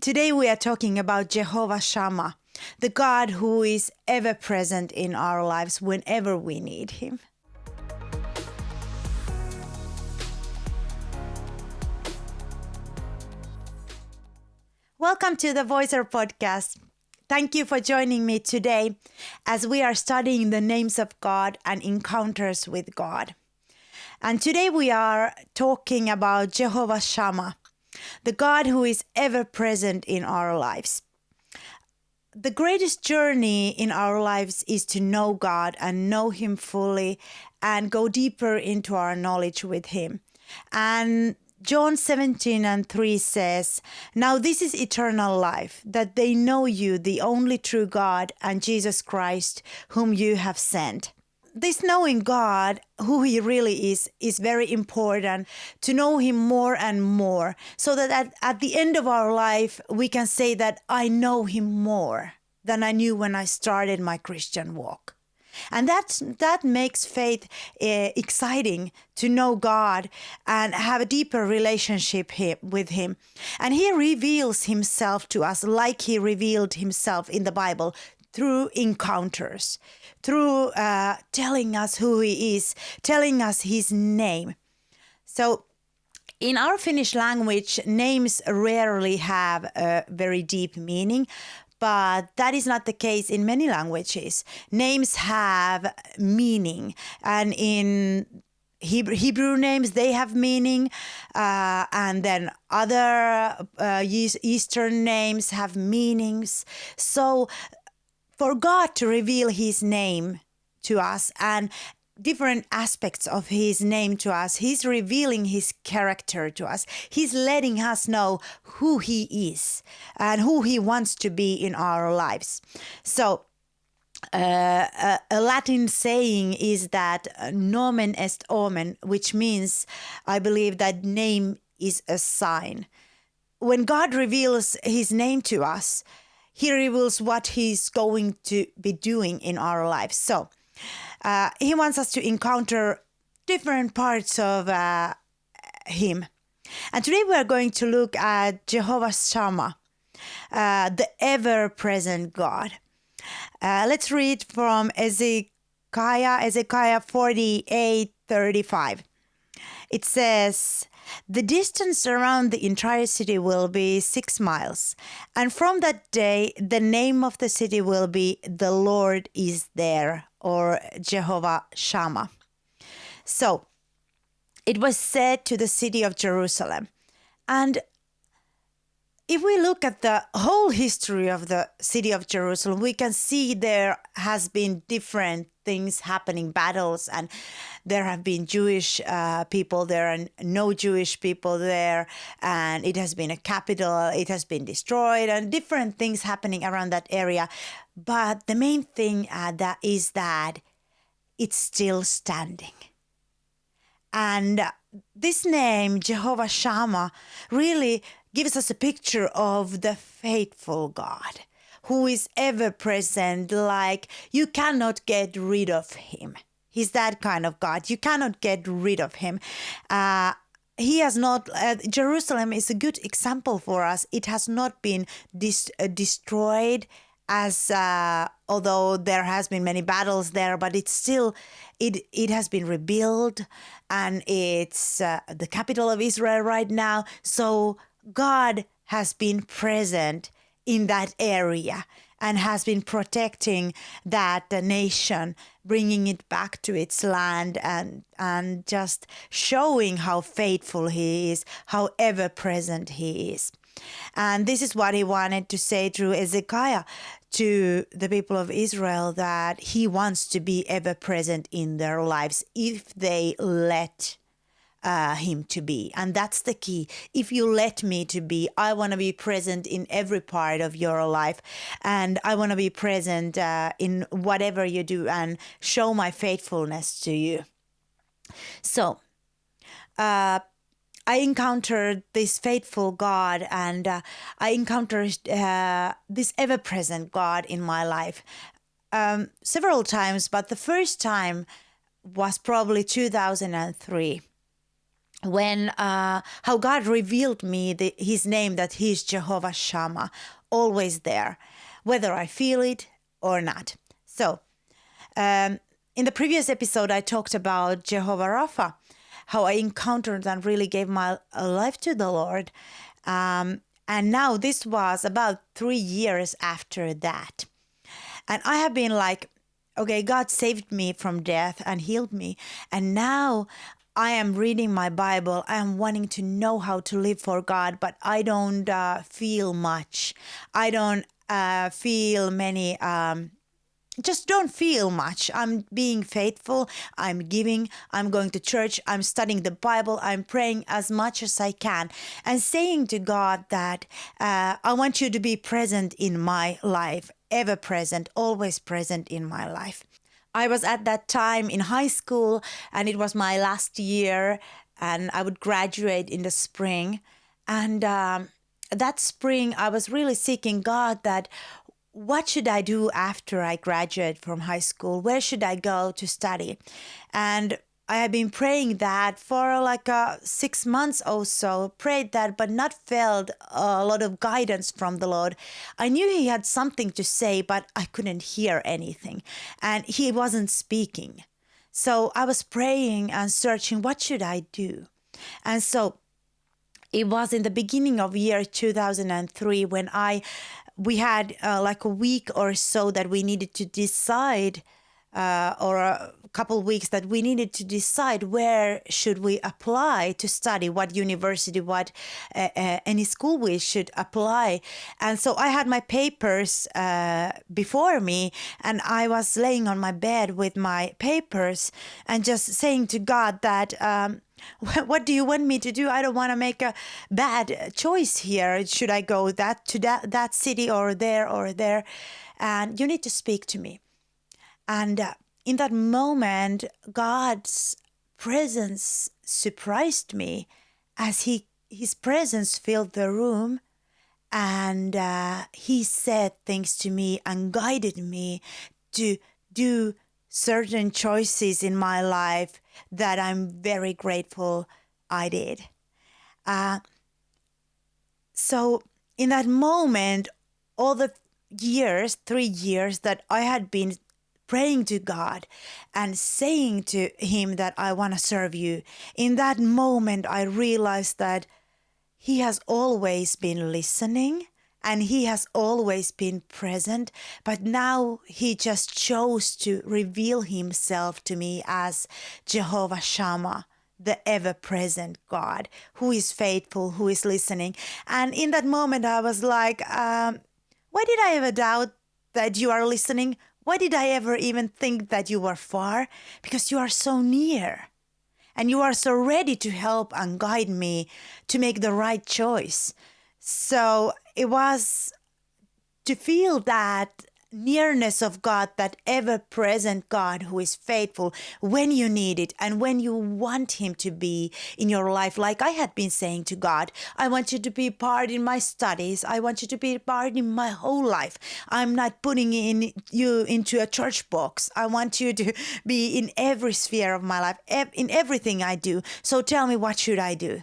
Today we are talking about Jehovah Shammah, the God who is ever present in our lives whenever we need Him. Welcome to the Voicer podcast. Thank you for joining me today as we are studying the names of God and encounters with God. And today we are talking about Jehovah Shammah, the God who is ever present in our lives. The greatest journey in our lives is to know God and know Him fully and go deeper into our knowledge with Him. And John 17:3 says, "Now this is eternal life, that they know you, the only true God, and Jesus Christ, whom you have sent." This knowing God, who He really is very important, to know Him more and more, so that at the end of our life, we can say that I know Him more than I knew when I started my Christian walk. And that makes faith exciting, to know God and have a deeper relationship with Him. And He reveals Himself to us like He revealed Himself in the Bible through encounters, through telling us who He is, telling us His name. So in our Finnish language, names rarely have a very deep meaning, but that is not the case in many languages. Names have meaning, and in Hebrew names, they have meaning, and then other Eastern names have meanings. So for God to reveal His name to us and different aspects of His name to us, He's revealing His character to us. He's letting us know who He is and who He wants to be in our lives. So a Latin saying is that nomen est omen, which means, I believe, that name is a sign. When God reveals His name to us, He reveals what He's going to be doing in our lives. So He wants us to encounter different parts of Him. And today we are going to look at Jehovah Shammah, the ever-present God. Let's read from Ezekiah 48:35. It says, "The distance around the entire city will be 6 miles, and from that day the name of the city will be The Lord is There," or Jehovah Shammah. So it was said to the city of Jerusalem. And if we look at the whole history of the city of Jerusalem, we can see there has been different things happening, battles, and there have been Jewish people there and no Jewish people there, and it has been a capital, it has been destroyed, and different things happening around that area. But the main thing that is that it's still standing. And this name, Jehovah Shammah, really gives us a picture of the faithful God who is ever present, like you cannot get rid of Him. He's that kind of God. You cannot get rid of Him. He has not, Jerusalem is a good example for us. It has not been destroyed, as although there has been many battles there, but it's still, it has been rebuilt, and it's the capital of Israel right now. So God has been present in that area and has been protecting that nation, bringing it back to its land, and just showing how faithful He is, how ever present He is. And this is what He wanted to say through Ezekiah to the people of Israel, that He wants to be ever present in their lives if they let Him to be. And that's the key. If you let me to be, I want to be present in every part of your life, and I want to be present in whatever you do and show my faithfulness to you. So I encountered this faithful God, and I encountered this ever-present God in my life several times, but the first time was probably 2003. when how God revealed me his name, that he's Jehovah Shammah, always there, whether I feel it or not. So in the previous episode, I talked about Jehovah Rapha, how I encountered and really gave my life to the Lord. And now this was about 3 years after that. And I have been like, okay, God saved me from death and healed me. And now I am reading my Bible. I am wanting to know how to live for God, but I don't feel much. I don't feel many, just don't feel much. I'm being faithful. I'm giving. I'm going to church. I'm studying the Bible. I'm praying as much as I can and saying to God that I want you to be present in my life, ever present, always present in my life. I was at that time in high school, and it was my last year, and I would graduate in the spring. And that spring, I was really seeking God that what should I do after I graduate from high school? Where should I go to study? And I had been praying that for like 6 months or so, prayed that, but not felt a lot of guidance from the Lord. I knew he had something to say, but I couldn't hear anything, and he wasn't speaking. So I was praying and searching, what should I do? And so it was in the beginning of year 2003 when we had like a week or so that we needed to decide, or a couple weeks that we needed to decide where should we apply to study, what university, what any school we should apply. And so I had my papers before me, and I was laying on my bed with my papers and just saying to God that what do you want me to do? I don't want to make a bad choice here. Should I go to that city or there? And you need to speak to me. And in that moment, God's presence surprised me as his presence filled the room, and he said things to me and guided me to do certain choices in my life that I'm very grateful I did. So in that moment, all the 3 years that I had been praying to God and saying to him that I want to serve you, in that moment I realized that he has always been listening and he has always been present, but now he just chose to reveal himself to me as Jehovah Shammah, the ever-present God, who is faithful, who is listening. And in that moment I was like, why did I ever doubt that you are listening? Why did I ever even think that you were far? Because you are so near. And you are so ready to help and guide me to make the right choice. So it was to feel that nearness of God, that ever-present God who is faithful when you need it and when you want him to be in your life. Like I had been saying to God, I want you to be part in my studies. I want you to be part in my whole life. I'm not putting you into a church box. I want you to be in every sphere of my life, in everything I do. So tell me, what should I do?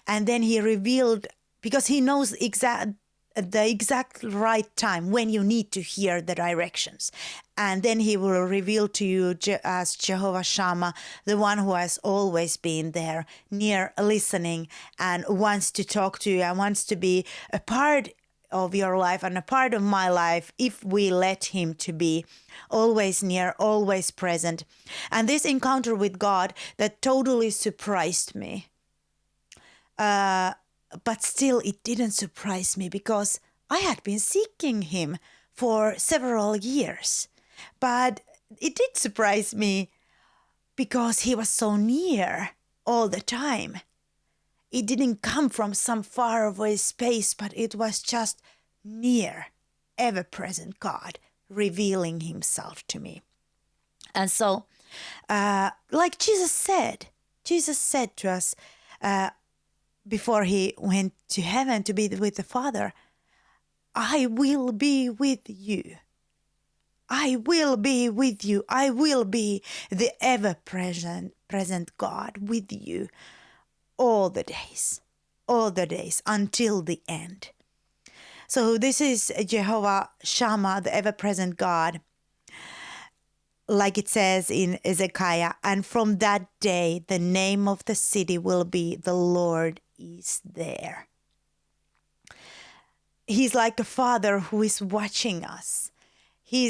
And then he revealed, because he knows the exact right time when you need to hear the directions. And then he will reveal to you as Jehovah Shammah, the one who has always been there, near, listening, and wants to talk to you and wants to be a part of your life and a part of my life if we let him to be always near, always present. And this encounter with God that totally surprised me. But still, it didn't surprise me because I had been seeking him for several years. But it did surprise me because he was so near all the time. It didn't come from some faraway space, but it was just near, ever-present God revealing himself to me. And so, like Jesus said to us, before he went to heaven to be with the Father, I will be with you. I will be with you. I will be the ever-present God with you all the days until the end. So this is Jehovah Shammah, the ever-present God, like it says in Ezekiah, and from that day the name of the city will be the Lord is there. He's like a father who is watching us. He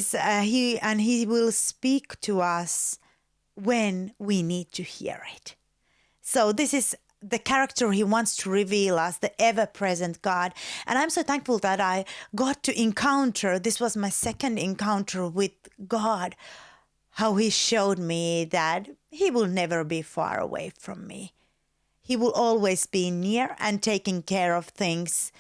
will speak to us when we need to hear it. So this is the character he wants to reveal us, the ever-present God. And I'm so thankful that I got to encounter, this was my second encounter with God, how he showed me that he will never be far away from me. He will always be near and taking care of things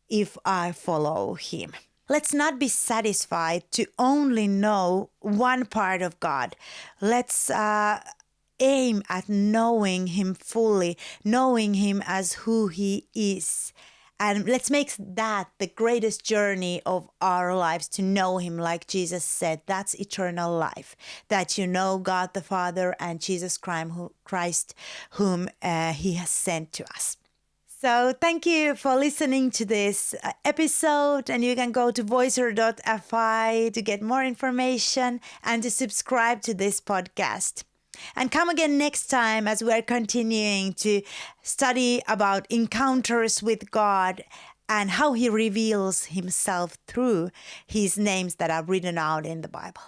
if I follow him. Let's not be satisfied to only know one part of God. Let's aim at knowing him fully, knowing him as who he is. And let's make that the greatest journey of our lives, to know him, like Jesus said. That's eternal life, that you know God the Father and Jesus Christ, whom he has sent to us. So thank you for listening to this episode, and you can go to voicer.fi to get more information and to subscribe to this podcast. And come again next time as we are continuing to study about encounters with God and how he reveals himself through his names that are written out in the Bible.